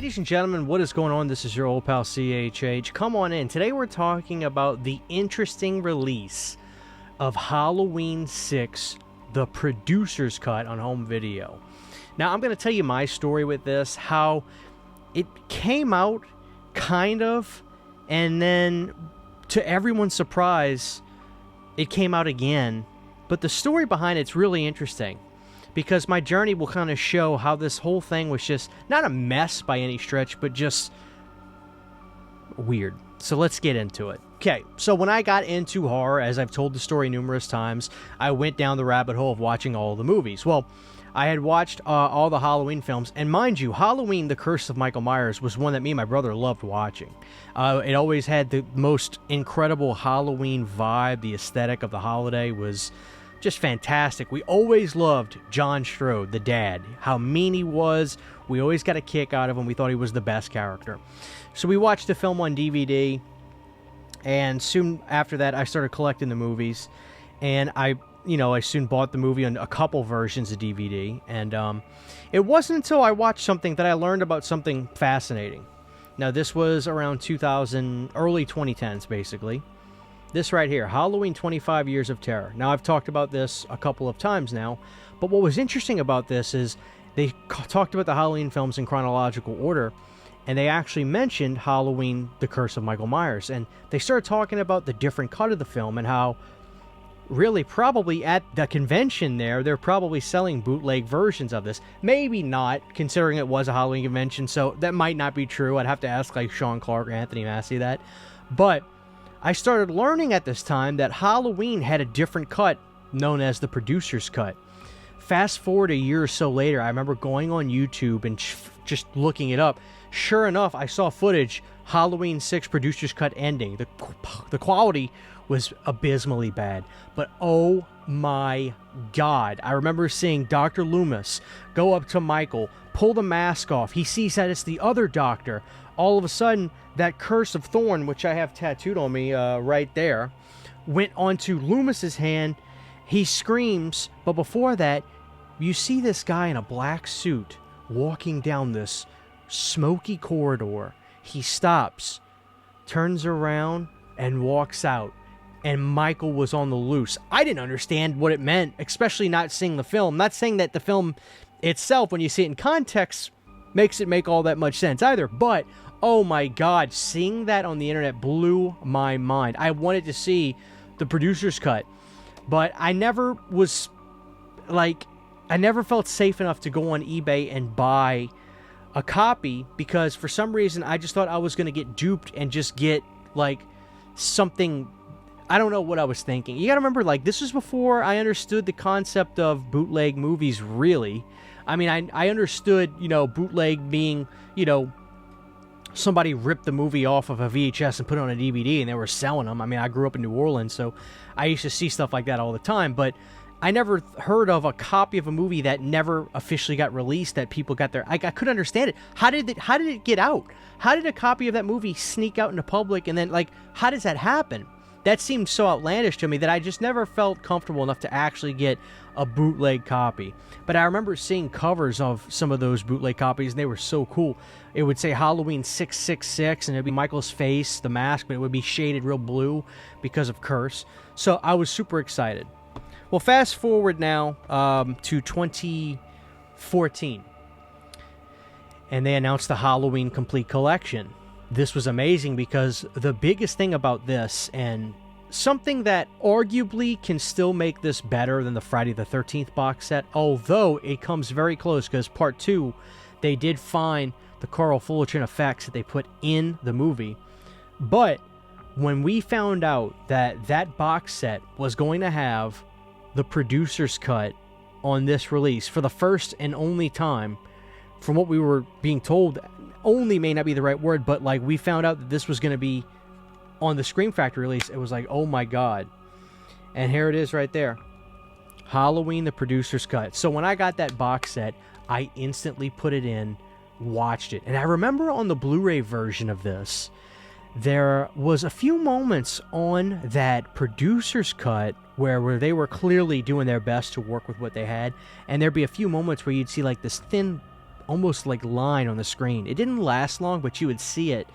Ladies and gentlemen, what is going on? This is your old pal CHH. Come on in. Today we're talking about the interesting release of Halloween 6, the producer's cut on home video. Now, I'm going to tell you my story with this, how it came out, kind of, and then, to everyone's surprise, it came out again. But the story behind it's really interesting, because my journey will kind of show how this whole thing was just not a mess by any stretch, but just weird. So let's get into it. Okay, so when I got into horror, as I've told the story numerous times, I went down the rabbit hole of watching all the movies. Well, I had watched all the Halloween films, and mind you, Halloween, The Curse of Michael Myers was one that me and my brother loved watching. It always had the most incredible Halloween vibe. The aesthetic of the holiday was just fantastic. We always loved John Strode, the dad, how mean he was. We always got a kick out of him. We thought he was the best character. So we watched the film on DVD, and soon after that, I started collecting the movies, and I soon bought the movie on a couple versions of DVD, and it wasn't until I watched something that I learned about something fascinating. Now, this was around 2000, early 2010s, basically. This right here, Halloween 25 Years of Terror. Now, I've talked about this a couple of times now, but what was interesting about this is they talked about the Halloween films in chronological order, and they actually mentioned Halloween, The Curse of Michael Myers, and they started talking about the different cut of the film and how really probably at the convention there, they're probably selling bootleg versions of this. Maybe not, considering it was a Halloween convention, so that might not be true. I'd have to ask like Sean Clark or Anthony Massey that. But I started learning at this time that Halloween had a different cut known as the producer's cut. Fast forward a year or so later, I remember going on YouTube and just looking it up. Sure enough, I saw footage, Halloween 6 producer's cut ending. The quality was abysmally bad, but oh my God. I remember seeing Dr. Loomis go up to Michael, pull the mask off. He sees that it's the other doctor. All of a sudden, that curse of thorn, which I have tattooed on me right there, went onto Loomis's hand. He screams, but before that, you see this guy in a black suit walking down this smoky corridor. He stops, turns around, and walks out. And Michael was on the loose. I didn't understand what it meant, especially not seeing the film. Not saying that the film itself, when you see it in context, makes it make all that much sense either. But, oh my God, seeing that on the internet blew my mind. I wanted to see the producer's cut, but I never felt safe enough to go on eBay and buy a copy, because for some reason I just thought I was going to get duped and just get like something. I don't know what I was thinking. You gotta remember, like, this was before I understood the concept of bootleg movies, really. I mean, I understood, bootleg being, somebody ripped the movie off of a VHS and put it on a DVD and they were selling them. I mean, I grew up in New Orleans, so I used to see stuff like that all the time, but I never heard of a copy of a movie that never officially got released that people got there. I couldn't understand it. How did it get out? How did a copy of that movie sneak out into public, and then, like, how does that happen? That seemed so outlandish to me that I just never felt comfortable enough to actually get a bootleg copy. But I remember seeing covers of some of those bootleg copies, and they were so cool. It would say Halloween 666, and it would be Michael's face, the mask, but it would be shaded real blue because of Curse. So I was super excited. Well, fast forward now to 2014, and they announced the Halloween Complete Collection. This was amazing because the biggest thing about this, and something that arguably can still make this better than the Friday the 13th box set, although it comes very close, because part 2, they did find the Carl Fullerton effects that they put in the movie. But when we found out that that box set was going to have the producer's cut on this release for the first and only time, from what we were being told, only may not be the right word, but like we found out that this was going to be on the Scream Factory release, it was like, oh my God. And here it is right there. Halloween, the producer's cut. So when I got that box set, I instantly put it in, watched it. And I remember on the Blu-ray version of this, there was a few moments on that producer's cut where they were clearly doing their best to work with what they had. And there'd be a few moments where you'd see like this thin almost like line on the screen. It didn't last long, but you would see it.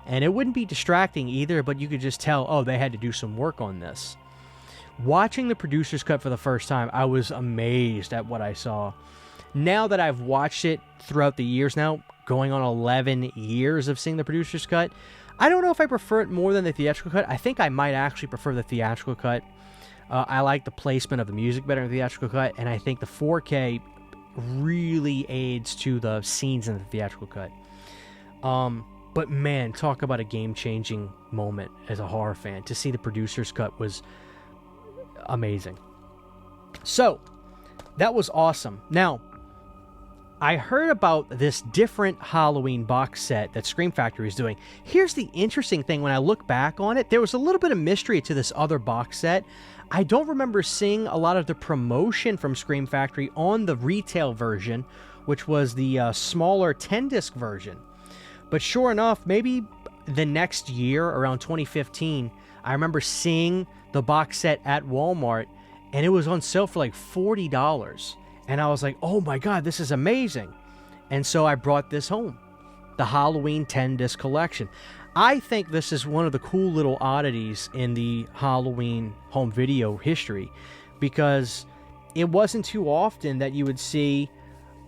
And it wouldn't be distracting either, but you could just tell, oh, they had to do some work on this. Watching the producer's cut for the first time, I was amazed at what I saw. Now that I've watched it throughout the years now, going on 11 years of seeing the producer's cut, I don't know if I prefer it more than the theatrical cut. I think I might actually prefer the theatrical cut. I like the placement of the music better in the theatrical cut, and I think the 4K really aids to the scenes in the theatrical cut. But man, talk about a game-changing moment as a horror fan. To see the producer's cut was amazing. So, that was awesome. Now, I heard about this different Halloween box set that Scream Factory is doing. Here's the interesting thing. When I look back on it, there was a little bit of mystery to this other box set. I don't remember seeing a lot of the promotion from Scream Factory on the retail version, which was the smaller 10-disc version. But sure enough, maybe the next year, around 2015, I remember seeing the box set at Walmart, and it was on sale for like $40. And I was like, oh my God, this is amazing. And so I brought this home, the Halloween 10-disc collection. I think this is one of the cool little oddities in the Halloween home video history, because it wasn't too often that you would see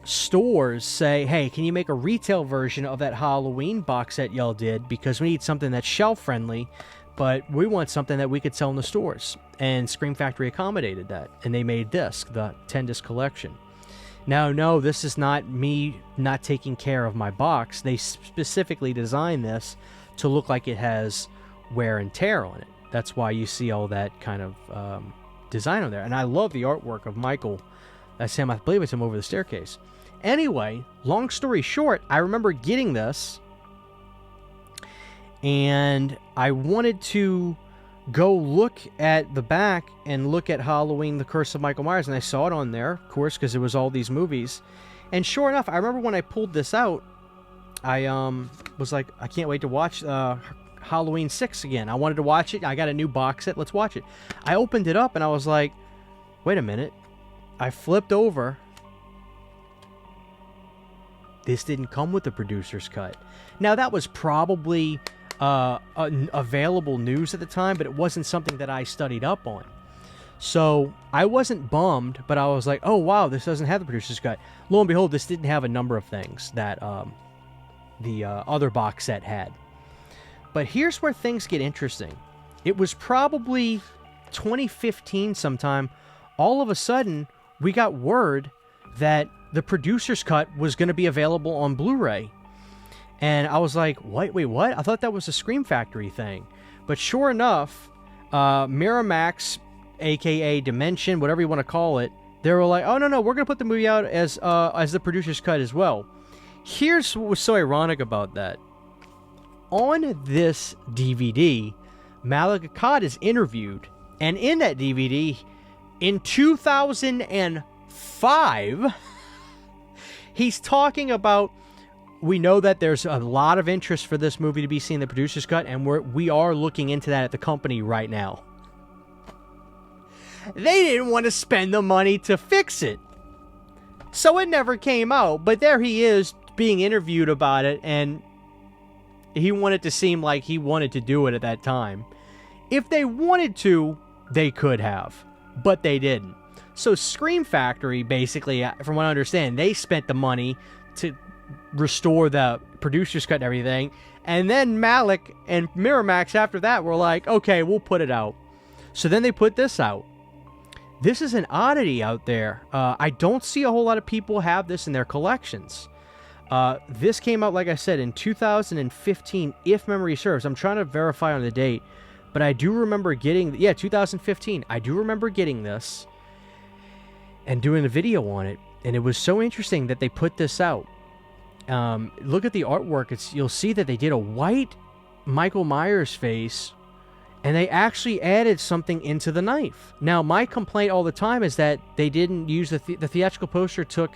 stores say, hey, can you make a retail version of that Halloween box set y'all did, because we need something that's shelf friendly, but we want something that we could sell in the stores. And Scream Factory accommodated that, and they made this, the 10-disc collection. Now, no, this is not me not taking care of my box. They specifically designed this to look like it has wear and tear on it. That's why you see all that kind of design on there. And I love the artwork of Michael. That's him. I believe it's him over the staircase. Anyway, long story short, I remember getting this, and I wanted to go look at the back and look at Halloween, The Curse of Michael Myers, and I saw it on there, of course, because it was all these movies. And sure enough, I remember when I pulled this out, I was like, I can't wait to watch Halloween 6 again. I wanted to watch it. I got a new box set. Let's watch it. I opened it up, and I was like, wait a minute. I flipped over. This didn't come with the producer's cut. Now, that was probably available news at the time, but it wasn't something that I studied up on. So I wasn't bummed, but I was like, oh, wow, this doesn't have the producer's cut. Lo and behold, this didn't have a number of things that the other box set had. But here's where things get interesting. It was probably 2015 sometime. All of a sudden, we got word that the producer's cut was going to be available on Blu-ray. And I was like, wait, what? I thought that was a Scream Factory thing. But sure enough, Miramax, a.k.a. Dimension, whatever you want to call it, they were like, oh, no, we're going to put the movie out as the producer's cut as well. Here's what was so ironic about that. On this DVD, Malek Akkad is interviewed, and in that DVD, in 2005, he's talking about, we know that there's a lot of interest for this movie to be seen in the producer's cut, and we are looking into that at the company right now. They didn't want to spend the money to fix it, so it never came out. But there he is being interviewed about it, and he wanted to seem like he wanted to do it at that time. If they wanted to, they could have, but they didn't. So Scream Factory, basically, from what I understand, they spent the money to restore the producer's cut and everything, and then Malek and Miramax after that were like, okay, we'll put it out. So then they put this out. This is an oddity out there. I don't see a whole lot of people have this in their collections. This came out, like I said, in 2015, if memory serves. I'm trying to verify on the date, but I do remember getting, 2015. I do remember getting this and doing a video on it, and it was so interesting that they put this out. Look at the artwork. You'll see that they did a white Michael Myers face, and they actually added something into the knife. Now, my complaint all the time is that they didn't use the theatrical poster took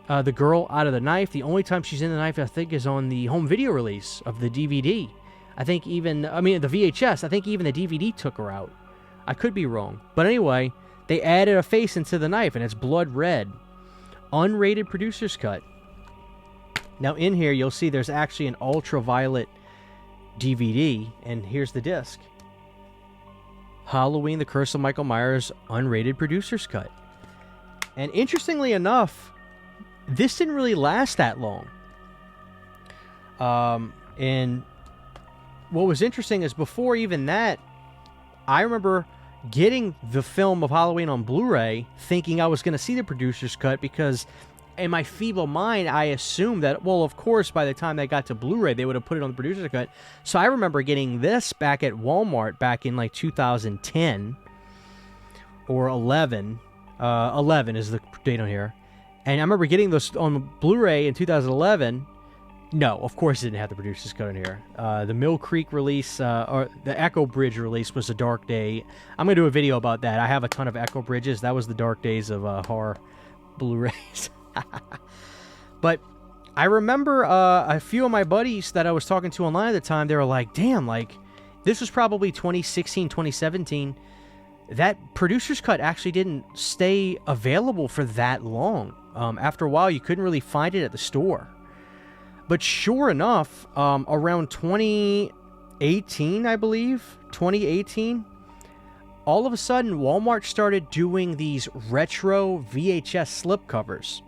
the girl out of the knife. The only time she's in the knife, I think, is on the home video release of the DVD. The VHS. I think even the DVD took her out. I could be wrong. But anyway, they added a face into the knife, and it's blood red. Unrated producer's cut. Now in here, you'll see there's actually an ultraviolet DVD, and here's the disc. Halloween, The Curse of Michael Myers, unrated producer's cut. And interestingly enough, this didn't really last that long. And what was interesting is before even that, I remember getting the film of Halloween on Blu-ray thinking I was going to see the producer's cut because in my feeble mind, I assumed that, well, of course, by the time they got to Blu-ray, they would have put it on the producer's cut. So I remember getting this back at Walmart back in like 2010 or 11. 11 is the date on here. And I remember getting this on Blu-ray in 2011. No, of course it didn't have the producer's cut in here. The Mill Creek release, or the Echo Bridge release was a dark day. I'm going to do a video about that. I have a ton of Echo Bridges. That was the dark days of horror Blu-rays. But I remember a few of my buddies that I was talking to online at the time, they were like, damn, like, this was probably 2016, 2017. That producer's cut actually didn't stay available for that long. After a while, you couldn't really find it at the store. But sure enough, around 2018, I believe, 2018, all of a sudden, Walmart started doing these retro VHS slipcovers.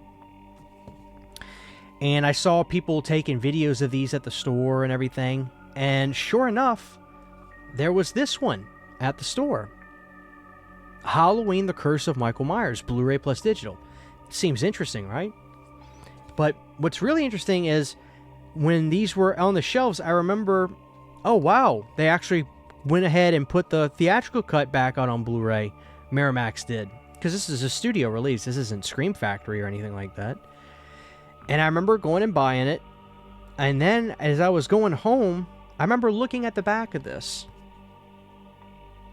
And I saw people taking videos of these at the store and everything. And sure enough, there was this one at the store. Halloween, The Curse of Michael Myers, Blu-ray plus digital. Seems interesting, right? But what's really interesting is when these were on the shelves, I remember, oh wow, they actually went ahead and put the theatrical cut back out on Blu-ray. Miramax did. Because this is a studio release. This isn't Scream Factory or anything like that. And I remember going and buying it. And then as I was going home, I remember looking at the back of this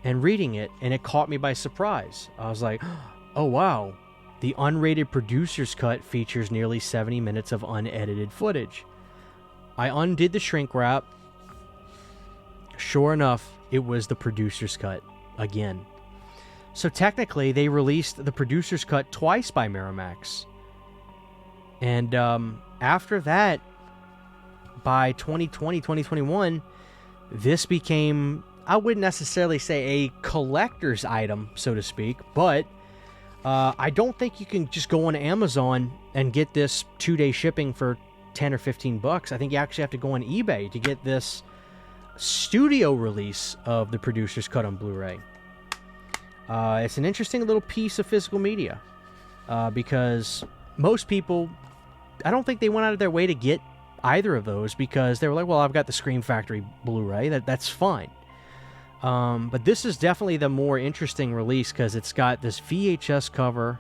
and reading it, and it caught me by surprise. I was like, oh wow, the unrated producer's cut features nearly 70 minutes of unedited footage. I undid the shrink wrap. Sure enough, it was the producer's cut again. So technically, they released the producer's cut twice by Miramax. And after that, by 2020, 2021, this became, I wouldn't necessarily say a collector's item, so to speak, but I don't think you can just go on Amazon and get this 2-day shipping for 10 or 15 bucks. I think you actually have to go on eBay to get this studio release of the producer's cut on Blu-ray. It's an interesting little piece of physical media because most people, I don't think they went out of their way to get either of those because they were like, well, I've got the Scream Factory Blu-ray. That's fine. But this is definitely the more interesting release because it's got this VHS cover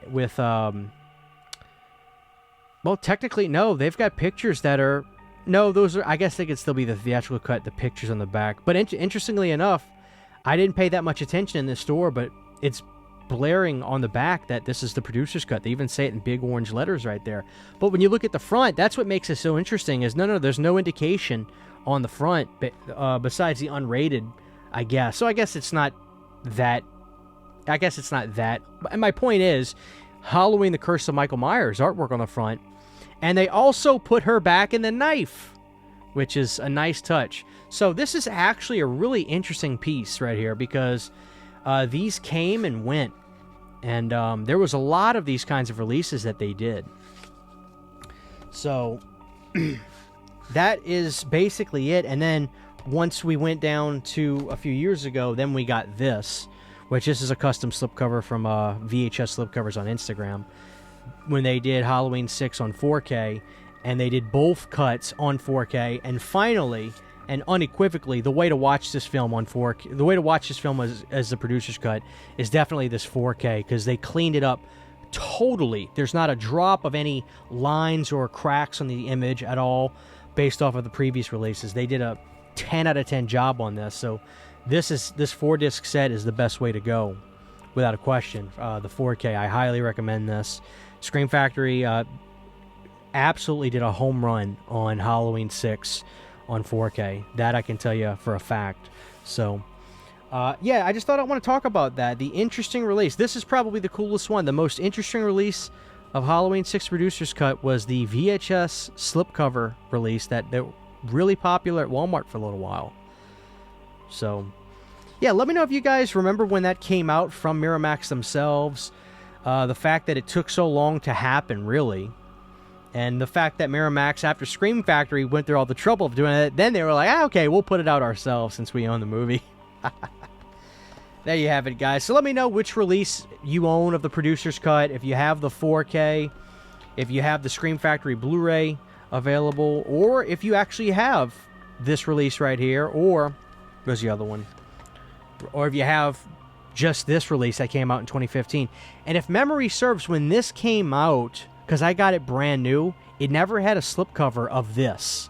with, well, technically, no, they've got pictures that are, no, those are, I guess they could still be the theatrical cut, the pictures on the back. But interestingly enough, I didn't pay that much attention in this store, but it's blaring on the back that this is the producer's cut. They even say it in big orange letters right there. But when you look at the front, that's what makes it so interesting is no, there's no indication on the front besides the unrated, I guess. So I guess it's not that. And my point is, Halloween, The Curse of Michael Myers artwork on the front. And they also put her back in the knife, which is a nice touch. So this is actually a really interesting piece right here because these came and went. And there was a lot of these kinds of releases that they did. So that is basically it. And then once we went down to a few years ago, then we got this, which this is a custom slipcover from VHS Slipcovers on Instagram. When they did Halloween 6 on 4K, and they did both cuts on 4K, and finally and unequivocally, the way to watch this film on 4K, the way to watch this film as the producer's cut is definitely this 4K because they cleaned it up totally. There's not a drop of any lines or cracks on the image at all based off of the previous releases. They did a 10 out of 10 job on this. So this 4-disc set is the best way to go without a question. The 4K, I highly recommend this. Scream Factory absolutely did a home run on Halloween 6 on 4K. That I can tell you for a fact. So, yeah, I just thought I want to talk about that. The interesting release. This is probably the coolest one. The most interesting release of Halloween 6 Producer's Cut was the VHS slipcover release that really popular at Walmart for a little while. So, yeah, let me know if you guys remember when that came out from Miramax themselves. The fact that it took so long to happen, really. And the fact that Miramax, after Scream Factory, went through all the trouble of doing it, then they were like, okay, we'll put it out ourselves since we own the movie. There you have it, guys. So let me know which release you own of the Producer's Cut. If you have the 4K, if you have the Scream Factory Blu-ray available, or if you actually have this release right here, or where's the other one? Or if you have just this release that came out in 2015. And if memory serves, when this came out, because I got it brand new, it never had a slipcover of this.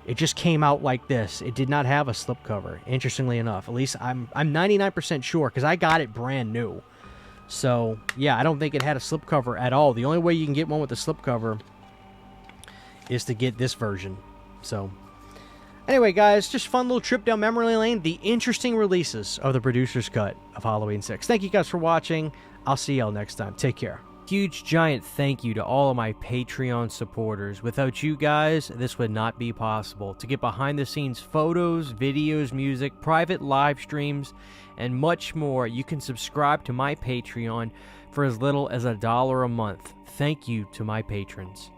It just came out like this. It did not have a slipcover, interestingly enough. At least I'm 99% sure, because I got it brand new. So, yeah, I don't think it had a slipcover at all. The only way you can get one with a slipcover is to get this version. So, anyway, guys, just fun little trip down memory lane. The interesting releases of the Producer's Cut of Halloween 6. Thank you guys for watching. I'll see y'all next time. Take care. Huge, giant thank you to all of my Patreon supporters. Without you guys, this would not be possible. To get behind-the-scenes photos, videos, music, private live streams, and much more, you can subscribe to my Patreon for as little as $1 a month. Thank you to my patrons.